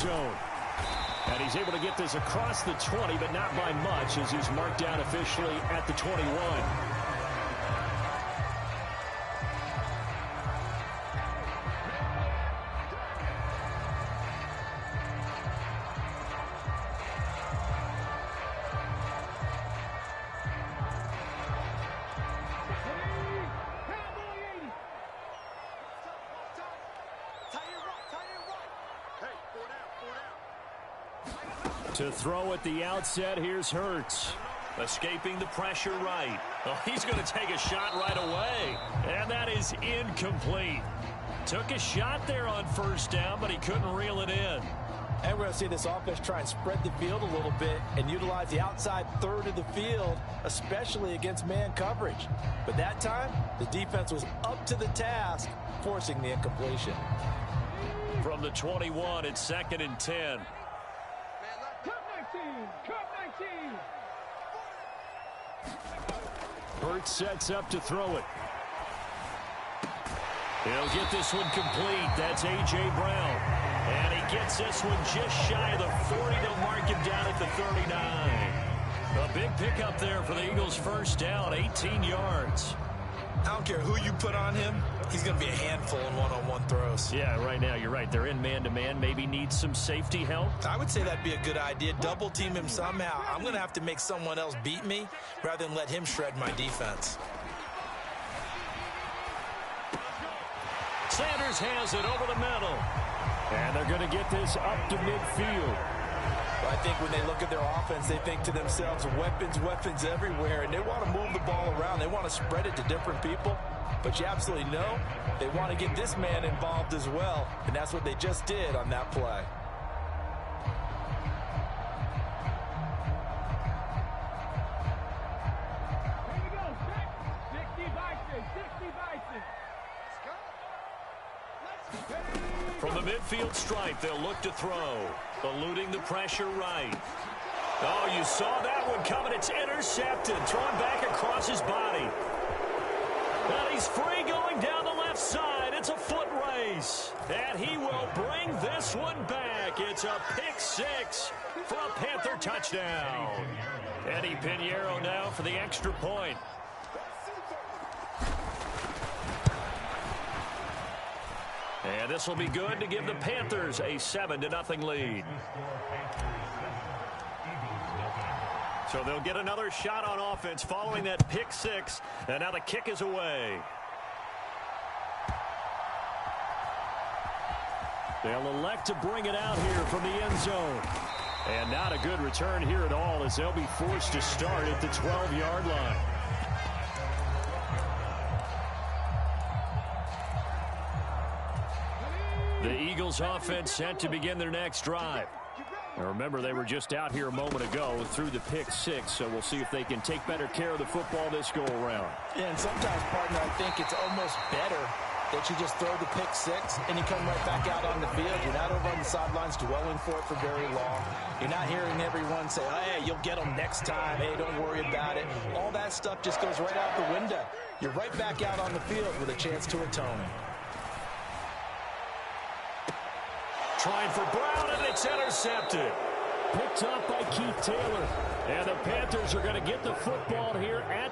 zone. And he's able to get this across the 20, but not by much, as he's marked down officially at the 21. To throw at the outset, here's Hurts. Escaping the pressure right. Oh, he's going to take a shot right away. And that is incomplete. Took a shot there on first down, but he couldn't reel it in. And we're going to see this offense try and spread the field a little bit and utilize the outside third of the field, especially against man coverage. But that time, the defense was up to the task, forcing the incompletion. From the 21, it's 2nd and 10. Hurts sets up to throw it. He'll get this one complete. That's A.J. Brown. And he gets this one just shy of the 40. They'll mark him down at the 39. A big pickup there for the Eagles' first down, 18 yards. I don't care who you put on him. He's going to be a handful in one-on-one throws. Yeah, right now, you're right. They're in man-to-man. Maybe need some safety help. I would say that'd be a good idea. Double team him somehow. I'm going to have to make someone else beat me rather than let him shred my defense. Sanders has it over the middle. And they're going to get this up to midfield. I think when they look at their offense, they think to themselves, weapons, weapons everywhere, and they want to move the ball around. They want to spread it to different people. But you absolutely know they want to get this man involved as well, and that's what they just did on that play. From the midfield stripe, they'll look to throw. Eluding the pressure right. Oh, you saw that one coming. It's intercepted. Thrown back across his body. And he's free going down the left side. It's a foot race. And he will bring this one back. It's a pick six for a Panther touchdown. Eddie Pinheiro now for the extra point. And this will be good to give the Panthers a 7-0 lead. So they'll get another shot on offense following that pick six. And now the kick is away. They'll elect to bring it out here from the end zone. And not a good return here at all, as they'll be forced to start at the 12-yard line. The Eagles offense set to begin their next drive. Now remember, they were just out here a moment ago through the pick six, so we'll see if they can take better care of the football this go-around. Yeah, and sometimes, partner, I think it's almost better that you just throw the pick six and you come right back out on the field. You're not over on the sidelines dwelling for it for very long. You're not hearing everyone say, hey, you'll get them next time. Hey, don't worry about it. All that stuff just goes right out the window. You're right back out on the field with a chance to atone. Trying for Brown, and it's intercepted. Picked up by Keith Taylor. And the Panthers are going to get the football here at...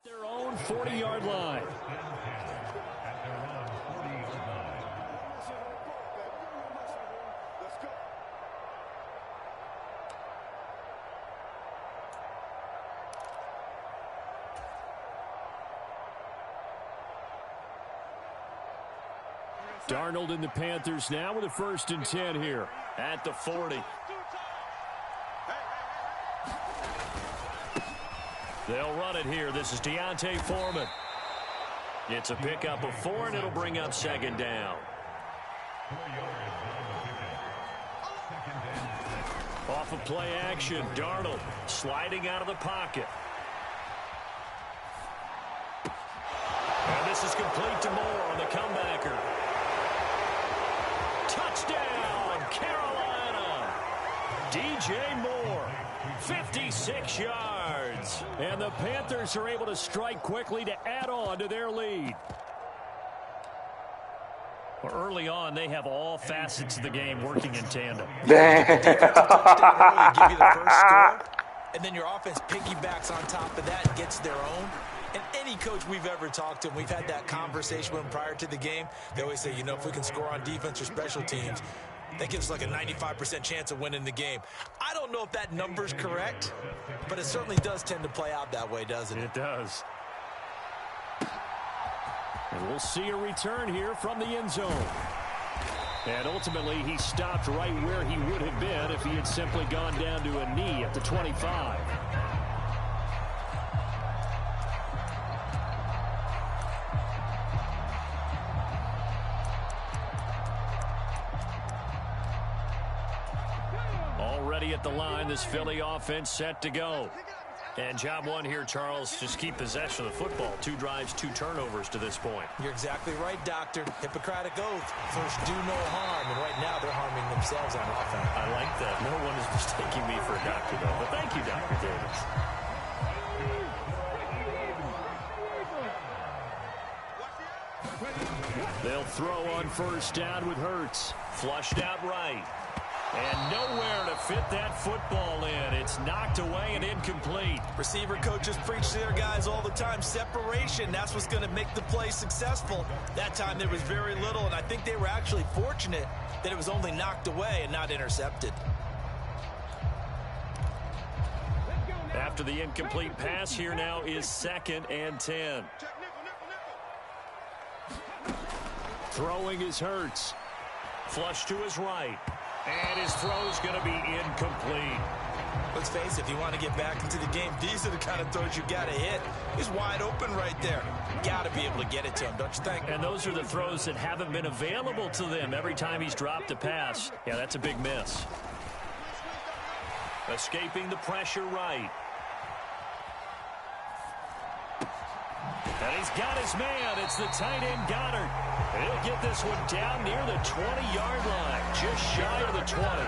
their own 40-yard line. Darnold and the Panthers now with a 1st and 10 here at the 40. They'll run it here. This is Deontay Foreman. It's a pickup of 4, and it'll bring up 2nd down. Off of play action, Darnold sliding out of the pocket. And this is complete to Moore on the comebacker. Touchdown, Carolina! DJ Moore, 56 yards. And the Panthers are able to strike quickly to add on to their lead. Well, early on, they have all facets of the game working in tandem. Give you the first score, and then your offense piggybacks on top of that and gets their own. And any coach we've ever talked to, we've had that conversation with them prior to the game. They always say, you know, if we can score on defense or special teams, that gives us like a 95% chance of winning the game. I don't know if that number's correct, but it certainly does tend to play out that way, doesn't it? It does. And we'll see a return here from the end zone. And ultimately, he stopped right where he would have been if he had simply gone down to a knee at the 25. Already at the line, this Philly offense set to go. And job one here, Charles, just keep possession of the football. 2 drives, 2 turnovers to this point. You're exactly right, Doctor. Hippocratic oath. First, do no harm. And right now, they're harming themselves on offense. I like that. No one is mistaking me for a doctor, though. But thank you, Dr. Davis. They'll throw on 1st down with Hurts. Flushed out right. And nowhere to fit that football in. It's knocked away and incomplete. Receiver coaches preach to their guys all the time. Separation, that's what's going to make the play successful. That time there was very little, and I think they were actually fortunate that it was only knocked away and not intercepted. After the incomplete pass, here now is 2nd and 10. Throwing is Hurts. Flush to his right. And his throw's going to be incomplete. Let's face it, if you want to get back into the game, these are the kind of throws you got to hit. He's wide open right there. Got to be able to get it to him, don't you think? And those are the throws that haven't been available to them every time he's dropped a pass. Yeah, that's a big miss. Escaping the pressure right. And he's got his man. It's the tight end Goddard. And he'll get this one down near the 20-yard line, just shy of the 20.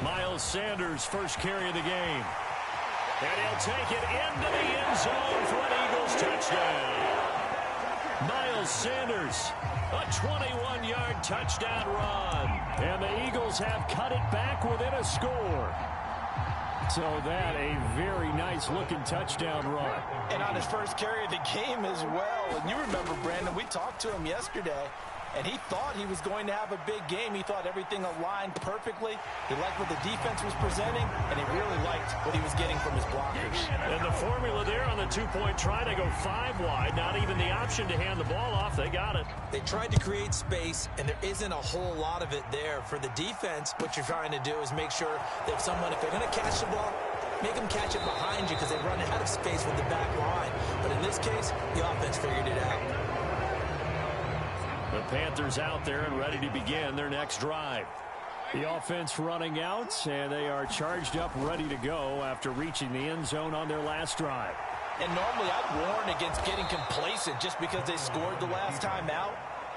Miles Sanders, first carry of the game. And he'll take it into the end zone for an Eagles touchdown. Miles Sanders, a 21-yard touchdown run. And the Eagles have cut it back within a score. So that a very nice-looking touchdown run. And on his first carry of the game as well. And you remember, Brandon, we talked to him yesterday, and he thought he was going to have a big game. He thought everything aligned perfectly. He liked what the defense was presenting, and he really liked what he was getting from his blockers. And the formula there on the 2-point try to go 5 wide, not even the option to hand the ball off. They got it. They tried to create space, and there isn't a whole lot of it there. For the defense, what you're trying to do is make sure that if they're going to catch the ball, make them catch it behind you because they run out of space with the back line. But in this case, the offense figured it out. The Panthers out there and ready to begin their next drive. The offense running out, and they are charged up, ready to go after reaching the end zone on their last drive. And normally I'd warn against getting complacent just because they scored the last time out.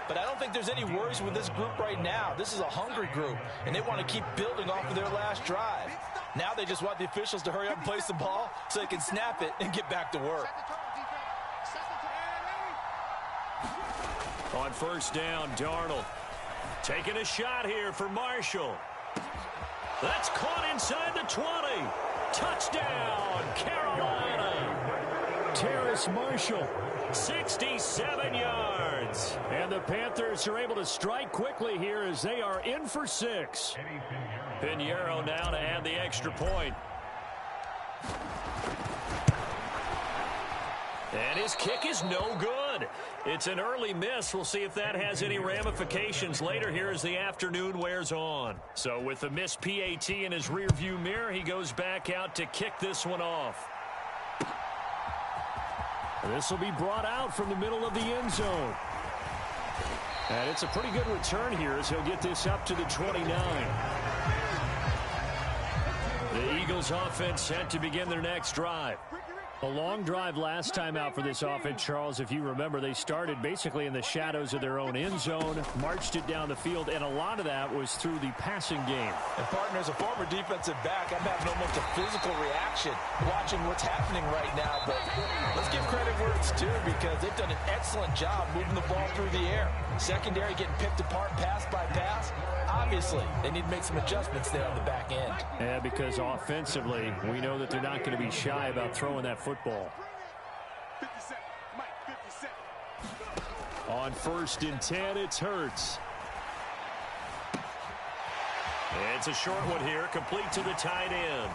But I don't think there's any worries with this group right now. This is a hungry group, and they want to keep building off of their last drive. Now they just want the officials to hurry up and place the ball so they can snap it and get back to work. On 1st down, Darnold taking a shot here for Marshall. That's caught inside the 20. Touchdown, Carolina. Terrace Marshall, 67 yards. And the Panthers are able to strike quickly here as they are in for 6. Pinheiro now to add the extra point. And his kick is no good. It's an early miss. We'll see if that has any ramifications later here as the afternoon wears on. So with the missed PAT in his rearview mirror, he goes back out to kick this one off. This will be brought out from the middle of the end zone. And it's a pretty good return here as he'll get this up to the 29. The Eagles offense set to begin their next drive. A long drive last time out for this offense, Charles. If you remember, they started basically in the shadows of their own end zone, marched it down the field, and a lot of that was through the passing game. And, partner, as a former defensive back, I'm having almost a physical reaction watching what's happening right now. But let's give credit where it's due because they've done an excellent job moving the ball through the air. Secondary getting picked apart pass by pass. Obviously, they need to make some adjustments there on the back end. Yeah, because offensively, we know that they're not going to be shy about throwing that football. On 1st and 10, it's Hurts. It's a short one here, complete to the tight end.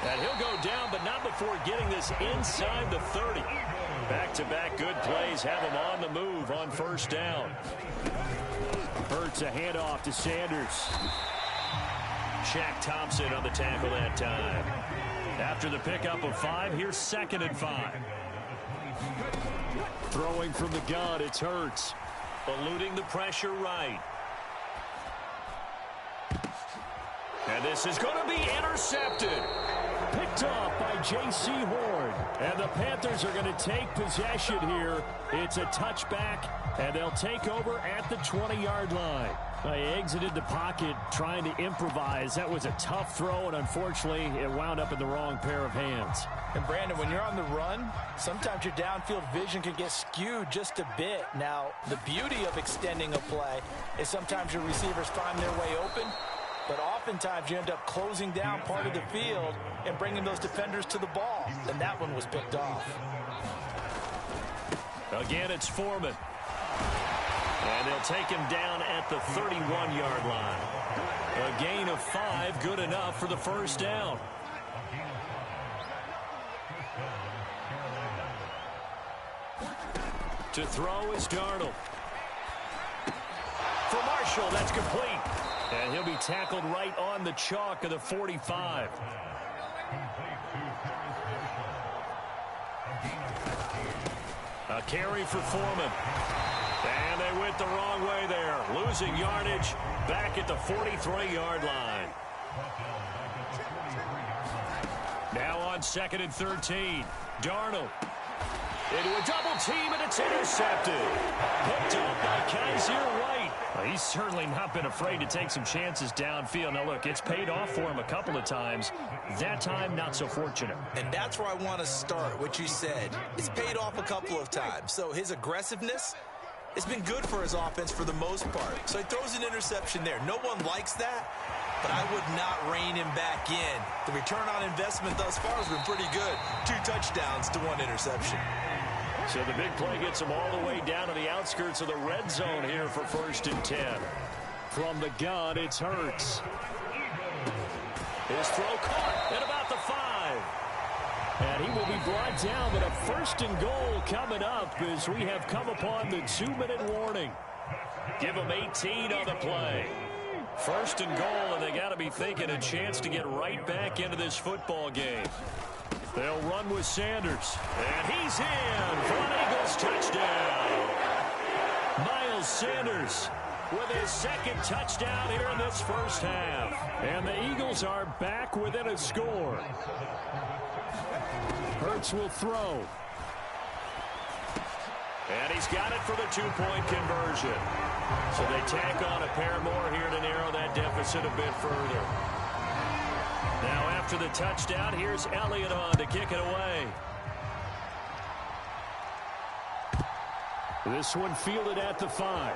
And he'll go down, but not before getting this inside the 30. Back-to-back good plays have him on the move on 1st down. Hurts a handoff to Sanders. Shaq Thompson on the tackle that time. After the pickup of 5, here's 2nd and 5. Throwing from the gun, it's Hurts. Eluding the pressure right. And this is going to be intercepted. Picked off by J.C. Horn. And the Panthers are going to take possession here. It's a touchback, and they'll take over at the 20-yard line. They exited the pocket trying to improvise. That was a tough throw, and unfortunately, it wound up in the wrong pair of hands. And, Brandon, when you're on the run, sometimes your downfield vision can get skewed just a bit. Now, the beauty of extending a play is sometimes your receivers find their way open, but oftentimes you end up closing down part of the field and bringing those defenders to the ball. And that one was picked off. Again, it's Foreman. And they'll take him down at the 31-yard line. A gain of 5, good enough for the 1st down. To throw is Darnold. For Marshall, that's complete. And he'll be tackled right on the chalk of the 45. A carry for Foreman. And they went the wrong way there. Losing yardage back at the 43-yard line. Now on 2nd and 13. Darnold. Into a double team, and it's intercepted. Picked up by Kaiser White. Well, he's certainly not been afraid to take some chances downfield. Now, look, it's paid off for him a couple of times. That time, not so fortunate. And that's where I want to start, what you said. It's paid off a couple of times. So his aggressiveness, it's been good for his offense for the most part. So he throws an interception there. No one likes that, but I would not rein him back in. The return on investment thus far has been pretty good. 2 touchdowns to 1 interception. So the big play gets him all the way down to the outskirts of the red zone here for 1st and 10. From the gun, it's Hurts. His throw caught at about the 5. And he will be brought down, but a 1st and goal coming up as we have come upon the 2-minute warning. Give him 18 on the play. 1st and goal, and they got to be thinking a chance to get right back into this football game. They'll run with Sanders, and he's in for an Eagles touchdown. Miles Sanders with his 2nd touchdown here in this 1st half. And the Eagles are back within a score. Hurts will throw. And he's got it for the 2-point conversion. So they tack on a pair more here to narrow that deficit a bit further. Now after the touchdown, here's Elliott on to kick it away. This one fielded at the 5.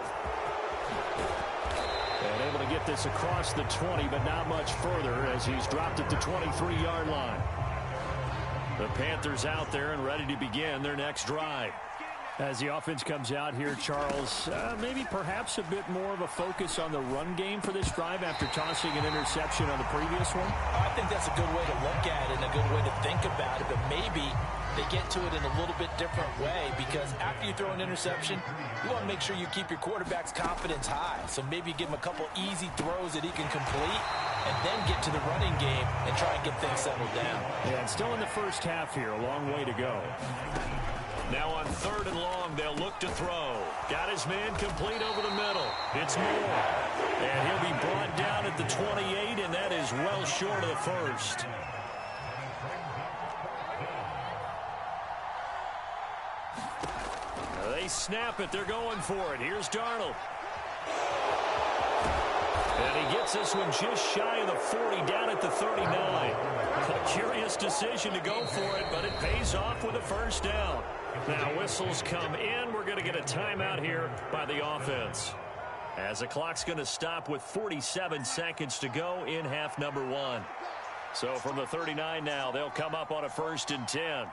And able to get this across the 20, but not much further as he's dropped at the 23-yard line. The Panthers out there and ready to begin their next drive. As the offense comes out here, Charles, maybe perhaps a bit more of a focus on the run game for this drive after tossing an interception on the previous one? I think that's a good way to look at it and a good way to think about it, but maybe they get to it in a little bit different way, because after you throw an interception, you want to make sure you keep your quarterback's confidence high. So maybe give him a couple easy throws that he can complete, and then get to the running game and try and get things settled down. Yeah, it's still in the first half here. A long way to go. Now on 3rd and long, they'll look to throw. Got his man complete over the middle. It's Moore. And he'll be brought down at the 28, and that is well short of the first. They snap it. They're going for it. Here's Darnold. And he gets this one just shy of the 40, down at the 39. A curious decision to go for it, but it pays off with a first down. Now whistles come in. We're going to get a timeout here by the offense, as the clock's going to stop with 47 seconds to go in half number 1. So from the 39 now, they'll come up on a 1st and 10.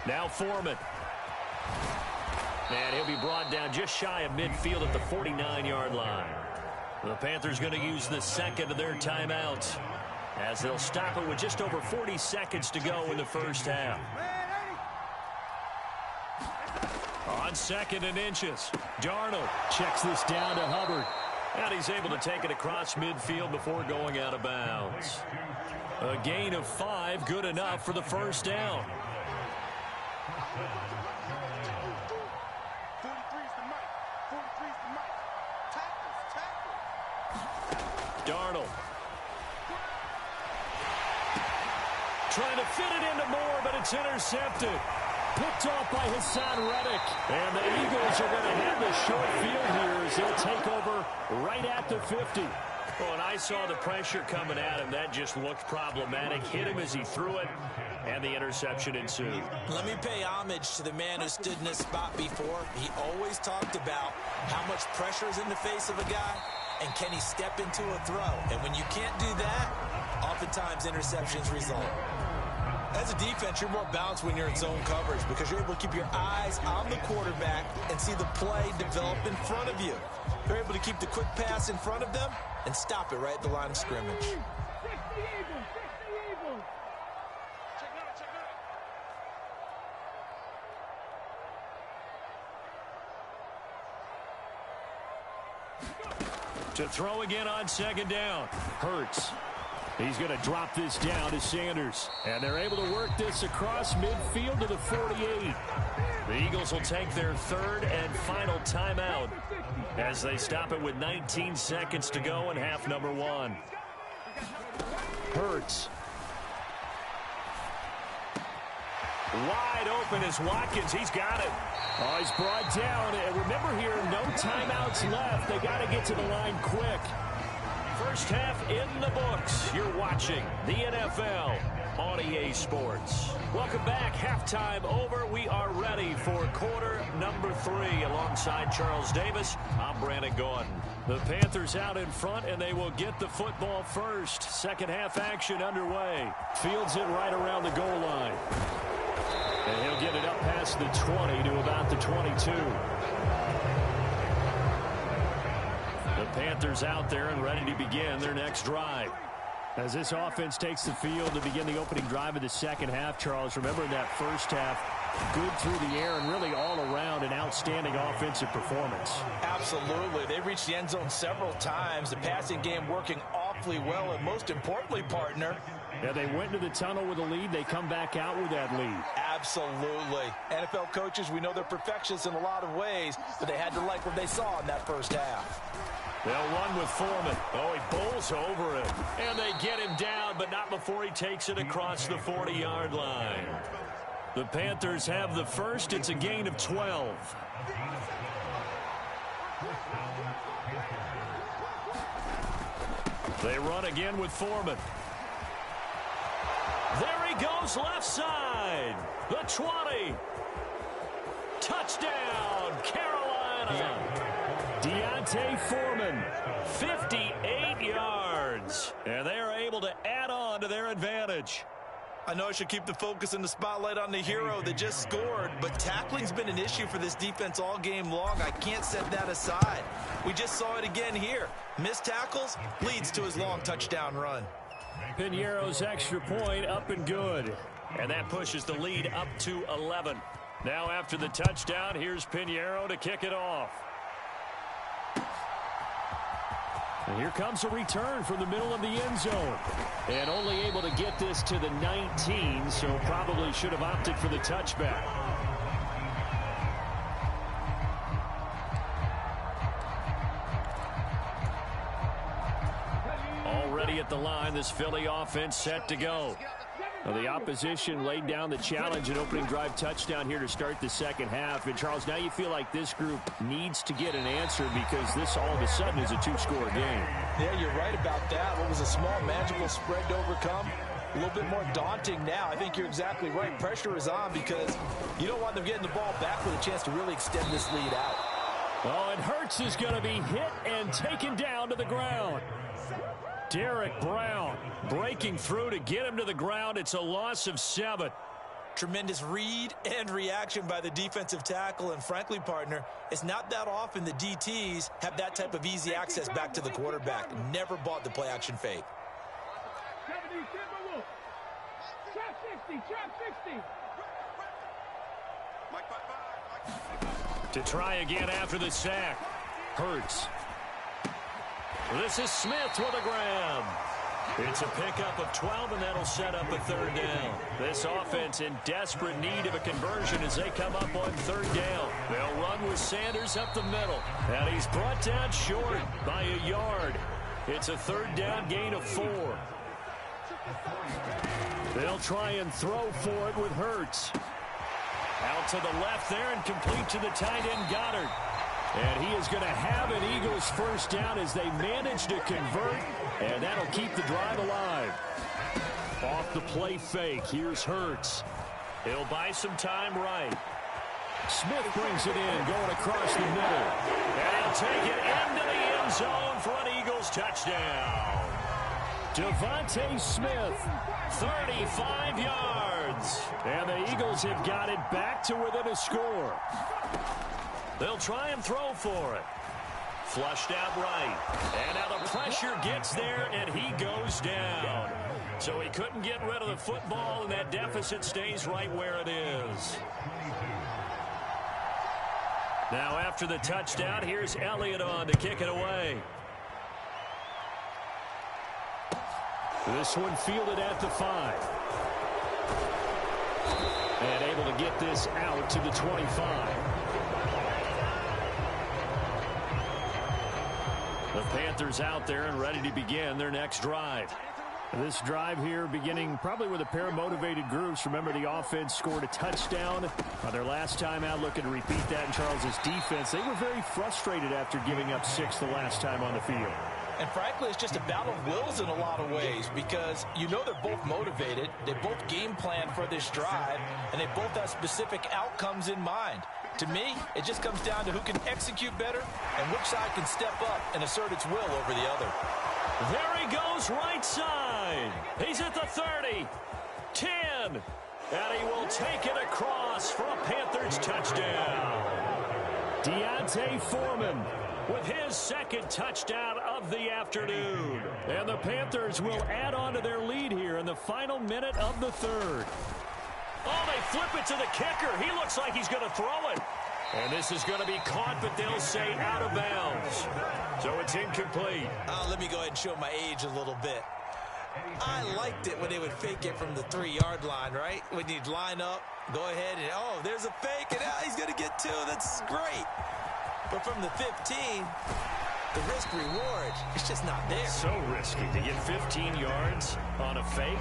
Now Foreman. And he'll be brought down just shy of midfield at the 49-yard line. The Panthers going to use the second of their timeouts, as they'll stop it with just over 40 seconds to go in the first half. On 2nd and inches, Darnold checks this down to Hubbard. And he's able to take it across midfield before going out of bounds. A gain of 5, good enough for the first down. Darnold. Trying to fit it into Moore, but it's intercepted. Picked off by Hassan Reddick. And the Eagles are going to have the short field here as they'll take over right at the 50. Well, and I saw the pressure coming at him. That just looked problematic. Hit him as he threw it, and the interception ensued. Let me pay homage to the man who stood in this spot before. He always talked about how much pressure is in the face of a guy, and can he step into a throw. And when you can't do that, oftentimes interceptions result. As a defense, you're more balanced when you're in zone coverage, because you're able to keep your eyes on the quarterback and see the play develop in front of you. You're able to keep the quick pass in front of them and stop it right at the line of scrimmage. To throw again on 2nd down. Hurts. He's going to drop this down to Sanders. And they're able to work this across midfield to the 48. The Eagles will take their 3rd and final timeout as they stop it with 19 seconds to go in half number 1. Hurts. Wide open is Watkins. He's got it. Oh, he's brought down. And remember here, no timeouts left. They got to get to the line quick. First half in the books. You're watching the NFL on EA Sports. Welcome back. Halftime over. We are ready for quarter number 3. Alongside Charles Davis, I'm Brandon Gordon. The Panthers out in front, and they will get the football first. Second half action underway. Fields it right around the goal line. And he'll get it up past the 20 to about the 22. The Panthers out there and ready to begin their next drive. As this offense takes the field to begin the opening drive of the second half, Charles, remember in that first half, good through the air and really all around an outstanding offensive performance. Absolutely. They reached the end zone several times. The passing game working awfully well, and most importantly, partner, yeah, they went into the tunnel with a lead. They come back out with that lead. Absolutely. NFL coaches, we know they're perfectionists in a lot of ways, but they had to like what they saw in that first half. They'll run with Foreman. Oh, he bowls over it. And they get him down, but not before he takes it across the 40-yard line. The Panthers have the first. It's a gain of 12. They run again with Foreman. There he goes, left side. The 20. Touchdown, Carolina. Deontay Foreman, 58 yards. And they are able to add on to their advantage. I know I should keep the focus and the spotlight on the hero that just scored, but tackling's been an issue for this defense all game long. I can't set that aside. We just saw it again here. Missed tackles leads to his long touchdown run. Piñeiro's extra point up and good. And that pushes the lead up to 11. Now after the touchdown, here's Piñeiro to kick it off. And here comes a return from the middle of the end zone. And only able to get this to the 19, so probably should have opted for the touchback. Already at the line, this Philly offense set to go. Well, the opposition laid down the challenge and opening drive touchdown here to start the second half. And, Charles, now you feel like this group needs to get an answer because this all of a sudden is a two-score game. Yeah, you're right about that. What was a small, magical spread to overcome? A little bit more daunting now. I think you're exactly right. Pressure is on because you don't want them getting the ball back with a chance to really extend this lead out. Oh, and Hurts is going to be hit and taken down to the ground. Derek Brown breaking through to get him to the ground. It's a loss of 7. Tremendous read and reaction by the defensive tackle. And frankly, partner, it's not that often the DTs have that type of easy access back to the quarterback. Never bought the play action fake. To try again after the sack. Hurts. This is Smith with a grab. It's a pickup of 12, and that'll set up a third down. This offense in desperate need of a conversion as they come up on third down. They'll run with Sanders up the middle. And he's brought down short by a yard. It's a third down gain of 4. They'll try and throw for it with Hurts. Out to the left there and complete to the tight end Goddard. And he is going to have an Eagles first down as they manage to convert, and that'll keep the drive alive. Off the play fake, here's Hurts. He'll buy some time right. Smith brings it in, going across the middle. And he'll take it into the end zone for an Eagles touchdown. Devontae Smith, 35 yards. And the Eagles have got it back to within a score. They'll try and throw for it. Flushed out right. And now the pressure gets there, and he goes down. So he couldn't get rid of the football, and that deficit stays right where it is. Now after the touchdown, here's Elliott on to kick it away. This one fielded at the 5. And able to get this out to the 25. The Panthers out there and ready to begin their next drive. This drive here beginning probably with a pair of motivated groups. Remember, the offense scored a touchdown on their last time out, looking to repeat that in Charles's defense. They were very frustrated after giving up 6 the last time on the field. And frankly, it's just a battle of wills in a lot of ways because you know they're both motivated. They both game plan for this drive, and they both have specific outcomes in mind. To me, it just comes down to who can execute better and which side can step up and assert its will over the other. There he goes, right side. He's at the 30, 10, and he will take it across for a Panthers touchdown. Deontay Foreman with his second touchdown of the afternoon. And the Panthers will add on to their lead here in the final minute of the third. Oh, they flip it to the kicker. He looks like he's going to throw it. And this is going to be caught, but they'll say out of bounds. So it's incomplete. Let me go ahead and show my age a little bit. I liked it when they would fake it from the 3-yard line, right? When you'd line up, go ahead and, oh, there's a fake, and he's going to get 2. That's great. But from the 15, the risk-reward, it's just not there. So risky to get 15 yards on a fake.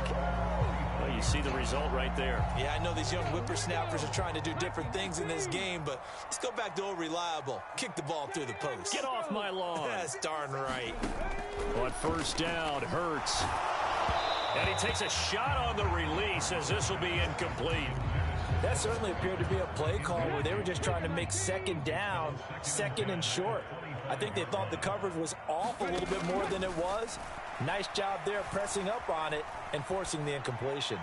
Well, you see the result right there. Yeah, I know these young whippersnappers are trying to do different things in this game, but let's go back to old reliable. Kick the ball through the post. Get off my lawn. That's darn right. On first down, Hurts. And he takes a shot on the release as this will be incomplete. That certainly appeared to be a play call where they were just trying to make second down, second and short. I think they thought the coverage was off a little bit more than it was. Nice job there pressing up on it and forcing the incompletion.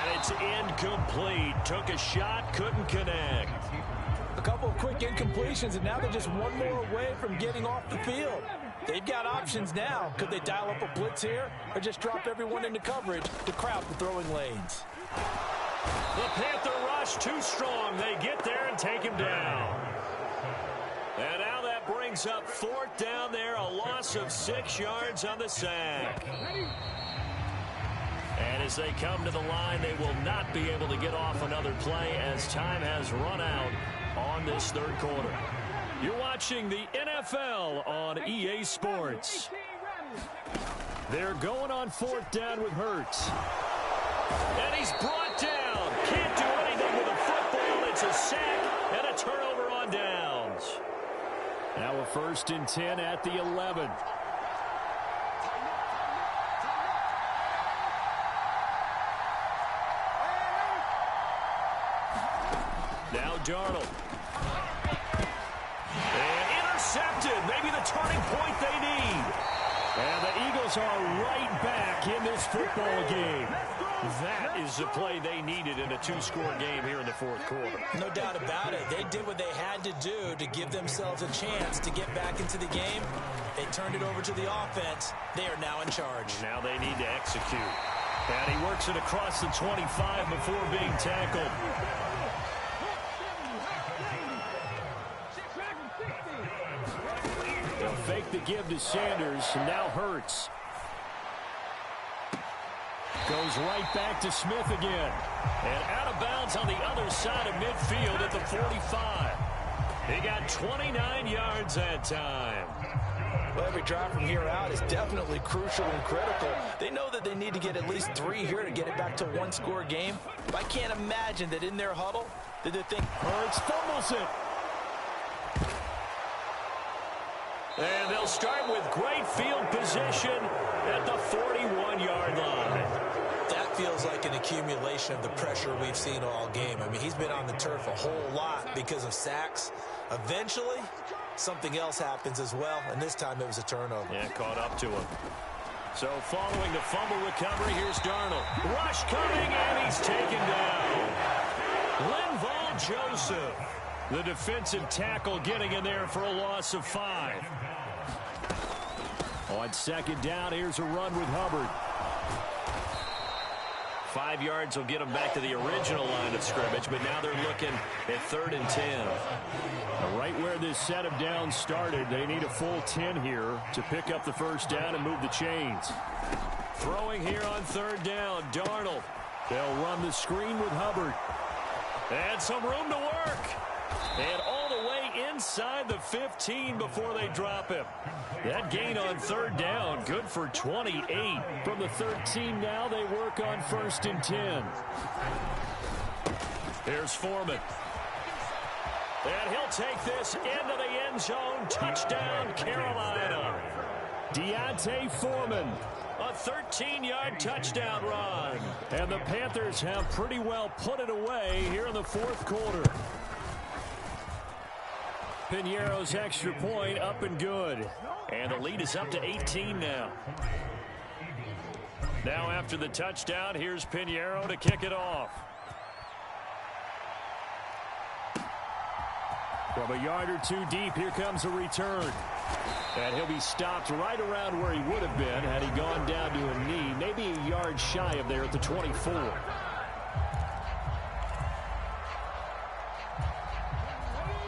And it's incomplete. Took a shot, couldn't connect. A couple of quick incompletions, and now they're just one more away from getting off the field. They've got options now. Could they dial up a blitz here or just drop everyone into coverage to crowd the throwing lanes? The Panther rush too strong. They get there and take him down. And now that brings up 4th down there, a loss of 6 yards on the sack. And as they come to the line, they will not be able to get off another play as time has run out on this 3rd quarter. You're watching the NFL on EA Sports. They're going on 4th down with Hurts. And he's brought down. Can't do anything with a football. It's a sack and a turnover on downs. Now a 1st and 10 at the 11. Now Darnold. And intercepted. Maybe the turning point they need. And the Eagles are right back in this football game. That is the play they needed in a 2-score game here in the 4th quarter. No doubt about it. They did what they had to do to give themselves a chance to get back into the game. They turned it over to the offense. They are now in charge. Now they need to execute. And he works it across the 25 before being tackled. They'll fake the give to Sanders, and now Hurts. Goes right back to Smith again. And out of bounds on the other side of midfield at the 45. He got 29 yards that time. Well, every drive from here out is definitely crucial and critical. They know that they need to get at least 3 here to get it back to a 1-score game. But I can't imagine that in their huddle that they think Hurts fumbles it. And they'll start with great field position at the 41-yard line. That feels like an accumulation of the pressure we've seen all game. I mean, he's been on the turf a whole lot because of sacks. Eventually, something else happens as well, and this time it was a turnover. Yeah, caught up to him. So following the fumble recovery, here's Darnold. Rush coming, and he's taken down. Linval Joseph, the defensive tackle, getting in there for a loss of 5. On 2nd down, here's a run with Hubbard. 5 yards will get them back to the original line of scrimmage, but now they're looking at 3rd and 10. Right where this set of downs started, they need a full 10 here to pick up the 1st down and move the chains. Throwing here on 3rd down, Darnold. They'll run the screen with Hubbard. And some room to work. And all the way inside the 15 before they drop him. That gain on 3rd down, good for 28. From the 13 now, they work on 1st and 10. Here's Foreman. And he'll take this into the end zone. Touchdown, Carolina. Deontay Foreman. A 13-yard touchdown run. And the Panthers have pretty well put it away here in the 4th quarter. Piñeiro's extra point up and good. And the lead is up to 18 now. Now after the touchdown, here's Piñeiro to kick it off. From a yard or 2 deep, here comes a return. And he'll be stopped right around where he would have been had he gone down to a knee, maybe a yard shy of there at the 24.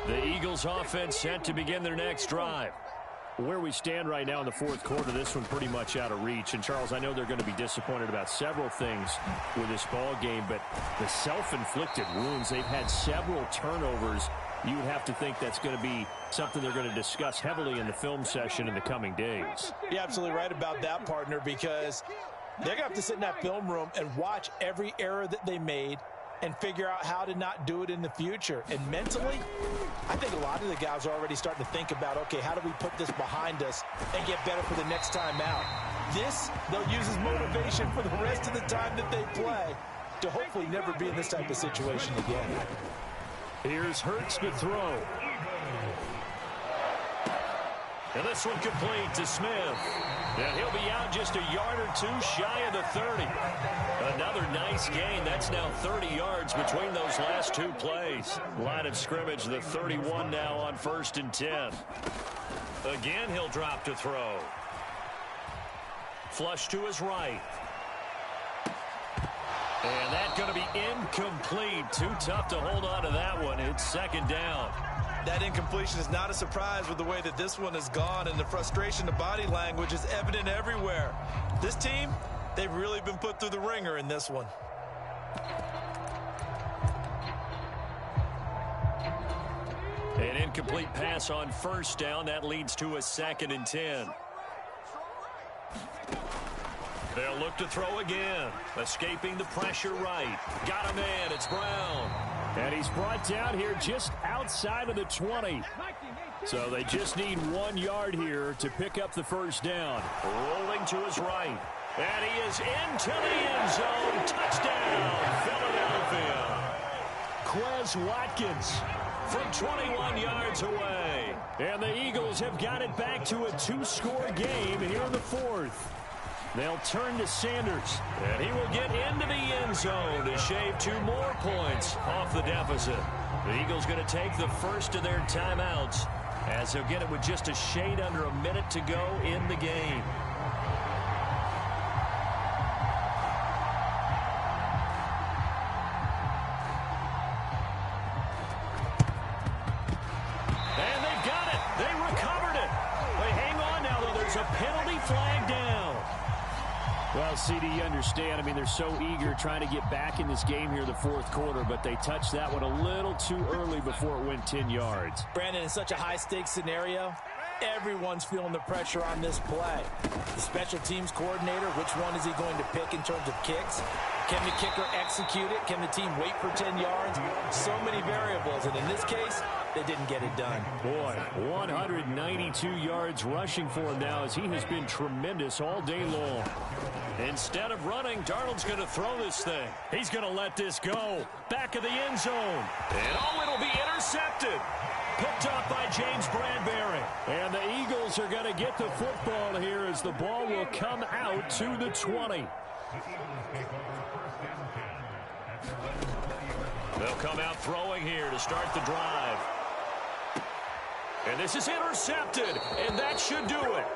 The Eagles offense set to begin their next drive. Where we stand right now in the 4th quarter, this one pretty much out of reach. And, Charles, I know they're going to be disappointed about several things with this ball game, but the self-inflicted wounds, they've had several turnovers. You would have to think that's going to be something they're going to discuss heavily in the film session in the coming days. You're absolutely right about that, partner, because they're going to have to sit in that film room and watch every error that they made and figure out how to not do it in the future. And mentally, I think a lot of the guys are already starting to think about, okay, how do we put this behind us and get better for the next time out? This, they'll use as motivation for the rest of the time that they play to hopefully never be in this type of situation again. Here's Hurts to throw. And this one complete to Smith. And he'll be out just a yard or two shy of the 30. Another nice gain. That's now 30 yards between those last two plays. Line of scrimmage, the 31 now on 1st and 10. Again, he'll drop to throw. Flush to his right. And that's going to be incomplete. Too tough to hold on to that one. It's 2nd down. That incompletion is not a surprise with the way that this one has gone, and the frustration, the body language is evident everywhere. This team, they've really been put through the ringer in this one. An incomplete pass on 1st down. That leads to a 2nd and 10. They'll look to throw again. Escaping the pressure right. Got a man. It's Brown. And he's brought down here just outside of the 20. So they just need 1 yard here to pick up the 1st down. Rolling to his right. And he is into the end zone. Touchdown, Philadelphia. Quez Watkins from 21 yards away. And the Eagles have got it back to a 2-score game here in the 4th. They'll turn to Sanders, and he will get into the end zone to shave 2 more points off the deficit. The Eagles going to take the first of their timeouts as they'll get it with just a shade under a minute to go in the game. And they've got it. They recovered it. They hang on now, though. There's a penalty flag down. Well, CD, you understand. I mean, they're so eager trying to get back in this game here in the 4th quarter, but they touched that one a little too early before it went 10 yards. Brandon, in such a high-stakes scenario, everyone's feeling the pressure on this play. The special teams coordinator, which one is he going to pick in terms of kicks? Can the kicker execute it? Can the team wait for 10 yards? So many variables, and in this case, they didn't get it done. Boy, 192 yards rushing for him now as he has been tremendous all day long. Instead of running, Darnold's going to throw this thing. He's going to let this go. Back of the end zone. And it'll be intercepted. Picked up by James Bradbury. And the Eagles are going to get the football here as the ball will come out to the 20. They'll come out throwing here to start the drive. And this is intercepted, and that should do it.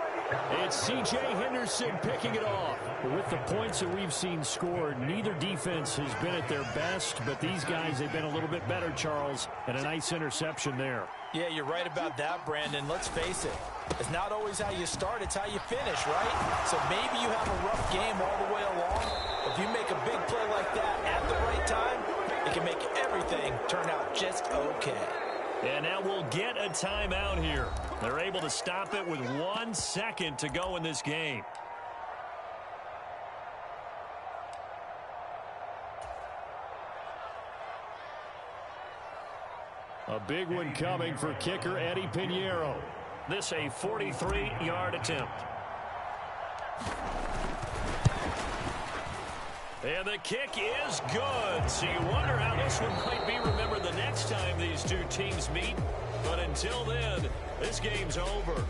It's C.J. Henderson picking it off. With the points that we've seen scored, neither defense has been at their best, but these guys, they've been a little bit better, Charles, and a nice interception there. Yeah, you're right about that, Brandon. Let's face it. It's not always how you start, it's how you finish, right? So maybe you have a rough game all the way along. If you make a big play like that at the right time, it can make everything turn out just okay. And now we'll get a timeout here. They're able to stop it with 1 second to go in this game. A big one coming for kicker Eddie Pinheiro. This a 43-yard attempt. And the kick is good. So you wonder how this one might be remembered the next time these two teams meet. But until then, this game's over.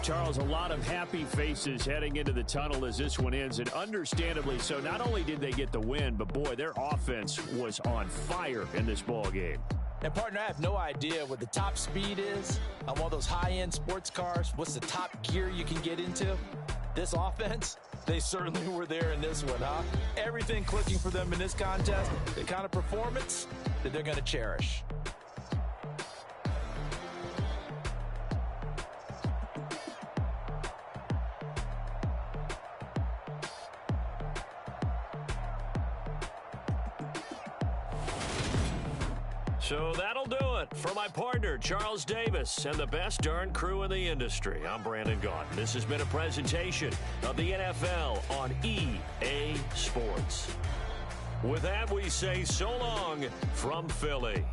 Charles, a lot of happy faces heading into the tunnel as this one ends, and understandably so. Not only did they get the win, but boy, their offense was on fire in this ball game. And partner, I have no idea what the top speed is on one of those high-end sports cars. What's the top gear you can get into? This offense, they certainly were there in this one, huh? Everything clicking for them in this contest, the kind of performance that they're going to cherish. So that'll do it for my partner, Charles Davis, and the best darn crew in the industry. I'm Brandon Gaudin. This has been a presentation of the NFL on EA Sports. With that, we say so long from Philly.